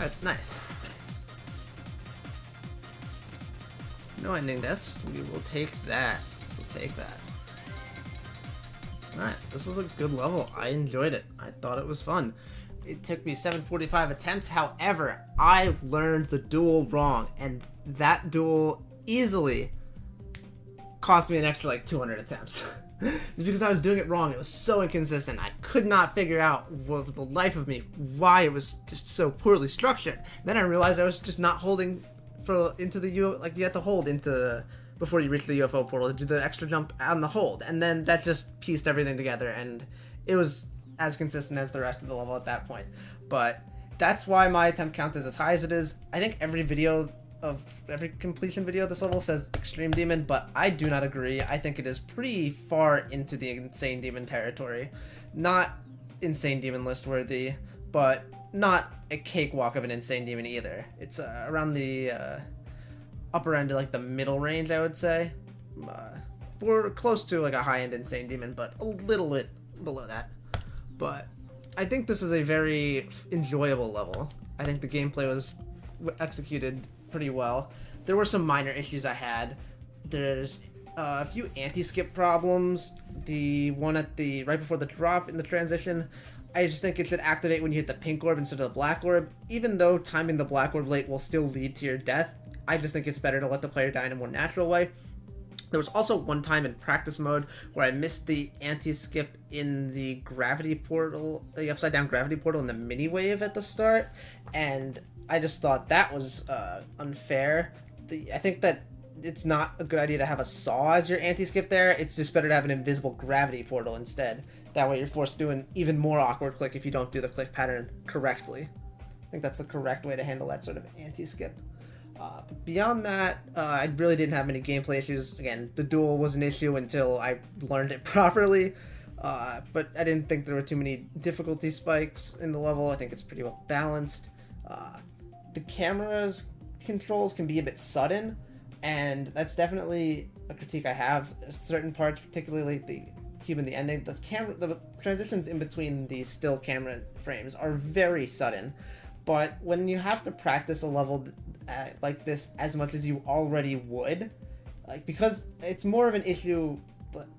Alright, nice. No ending deaths. We will take that. We'll take that. Alright, this was a good level. I enjoyed it. I thought it was fun. It took me 745 attempts. However, I learned the duel wrong, and that duel easily cost me an extra like 200 attempts. Just because I was doing it wrong. It was so inconsistent. I could not figure out for the life of me why it was just so poorly structured. Then I realized I was just not holding into the you have to hold into before you reach the UFO portal to do the extra jump on the hold, and then that just pieced everything together, and it was as consistent as the rest of the level at that point. But that's why my attempt count is as high as it is. I think every completion video of this level says Extreme Demon, but I do not agree. I think it is pretty far into the Insane Demon territory. Not Insane Demon list worthy, but not a cakewalk of an Insane Demon either. It's around the upper end of like the middle range, I would say. We're close to like a high-end Insane Demon, but a little bit below that. But I think this is a very enjoyable level. I think the gameplay was executed pretty well. There were some minor issues I had. There's a few anti-skip problems. The one at the right before the drop in the transition, I just think it should activate when you hit the pink orb instead of the black orb. Even though timing the black orb late will still lead to your death, I just think it's better to let the player die in a more natural way. There was also one time in practice mode where I missed the anti-skip in the gravity portal, the upside down gravity portal in the mini wave at the start, and I just thought that was unfair. I think that it's not a good idea to have a saw as your anti-skip there. It's just better to have an invisible gravity portal instead. That way you're forced to do an even more awkward click if you don't do the click pattern correctly. I think that's the correct way to handle that sort of anti-skip. But beyond that, I really didn't have many gameplay issues. Again, the duel was an issue until I learned it properly. But I didn't think there were too many difficulty spikes in the level. I think it's pretty well balanced. The camera's controls can be a bit sudden, and that's definitely a critique I have. Certain parts, particularly the cube in the ending, the transitions in between the still camera frames are very sudden. But when you have to practice a level like this as much as you already would, like, because it's more of an issue,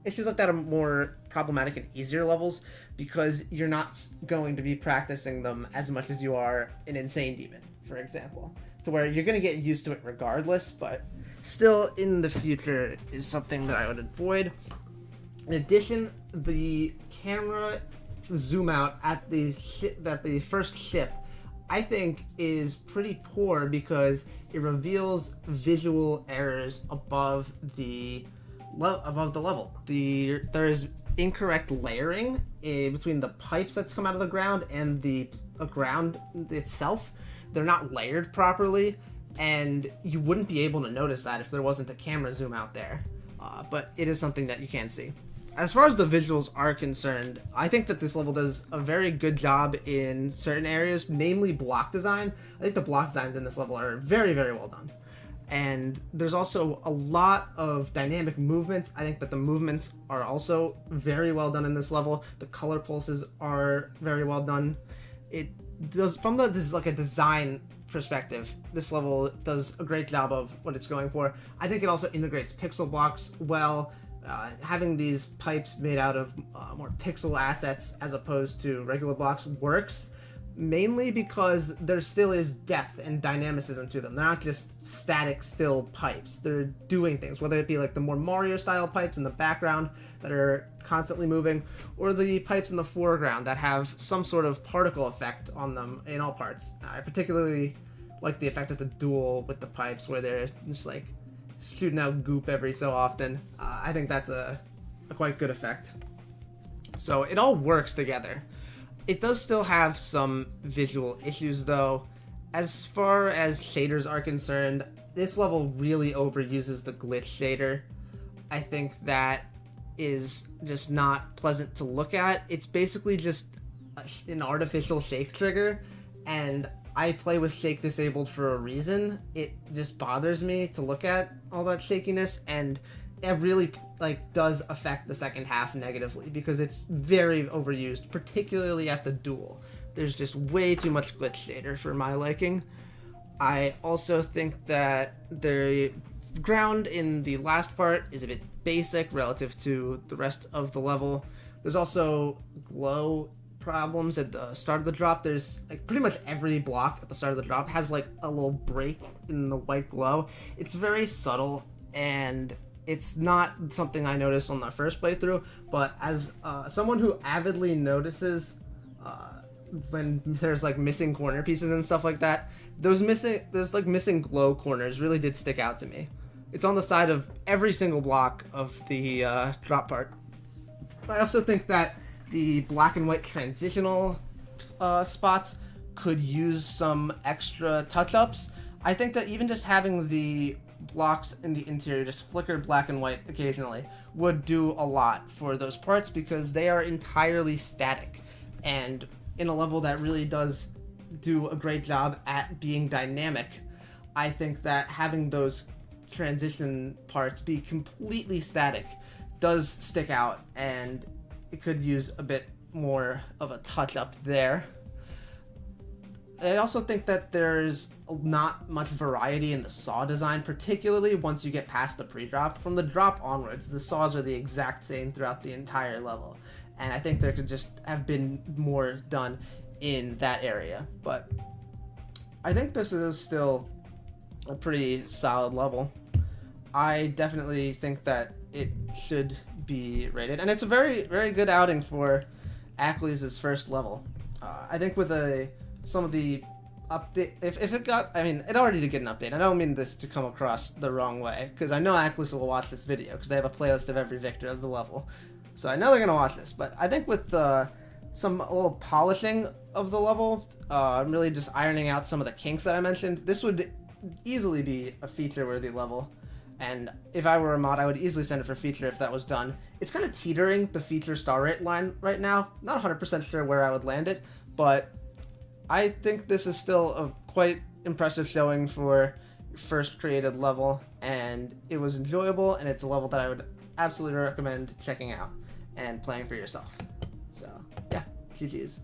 issues like that are more problematic in easier levels because you're not going to be practicing them as much as you are in Insane Demon, for example, to where you're going to get used to it regardless, but still in the future is something that I would avoid. In addition, the camera zoom out at the first ship, I think, is pretty poor because it reveals visual errors above the level. There is incorrect layering between the pipes that's come out of the ground and the ground itself. They're not layered properly, and you wouldn't be able to notice that if there wasn't a camera zoom out there. But it is something that you can see. As far as the visuals are concerned, I think that this level does a very good job in certain areas, namely block design. I think the block designs in this level are very, very well done. And there's also a lot of dynamic movements. I think that the movements are also very well done in this level. The color pulses are very well done. It does, this is like a design perspective, this level does a great job of what it's going for. I think it also integrates pixel blocks well. Having these pipes made out of more pixel assets as opposed to regular blocks works, mainly because there still is depth and dynamicism to them. They're not just static, still pipes. They're doing things, whether it be like the more Mario-style pipes in the background that are constantly moving, or the pipes in the foreground that have some sort of particle effect on them in all parts. I particularly like the effect of the duel with the pipes, where they're just like shooting out goop every so often. I think that's a quite good effect. So it all works together. It does still have some visual issues though. As far as shaders are concerned, this level really overuses the glitch shader. I think that is just not pleasant to look at. It's basically just an artificial shake trigger, and I play with shake disabled for a reason. It just bothers me to look at all that shakiness, and it really does affect the second half negatively because it's very overused, particularly at the duel. There's just way too much glitch shader for my liking. I also think that the ground in the last part is a bit basic relative to the rest of the level. There's also glow problems at the start of the drop. There's like pretty much every block at the start of the drop has like a little break in the white glow. It's very subtle, and it's not something I noticed on the first playthrough, but as someone who avidly notices when there's like missing corner pieces and stuff like that, those missing glow corners really did stick out to me. It's on the side of every single block of the drop part. I also think that the black and white transitional spots could use some extra touch-ups. I think that even just having the blocks in the interior just flicker black and white occasionally would do a lot for those parts, because they are entirely static, and in a level that really does do a great job at being dynamic, I think that having those transition parts be completely static does stick out, and it could use a bit more of a touch up there. I also think that there's not much variety in the saw design, particularly once you get past the pre-drop. From the drop onwards, the saws are the exact same throughout the entire level, and I think there could just have been more done in that area. But I think this is still a pretty solid level. I definitely think that it should be rated, and it's a very, very good outing for GDAchlys' first level. I think with some of the update, if it got, I mean, it already did get an update. I don't mean this to come across the wrong way, because I know GDAchlys will watch this video, because they have a playlist of every victor of the level. So I know they're going to watch this, but I think with some little polishing of the level, really just ironing out some of the kinks that I mentioned, this would easily be a feature-worthy level. And if I were a mod, I would easily send it for feature if that was done. It's kind of teetering the feature star rate line right now. Not 100% sure where I would land it, but I think this is still a quite impressive showing for first created level, and it was enjoyable, and it's a level that I would absolutely recommend checking out and playing for yourself. So, yeah, GG's.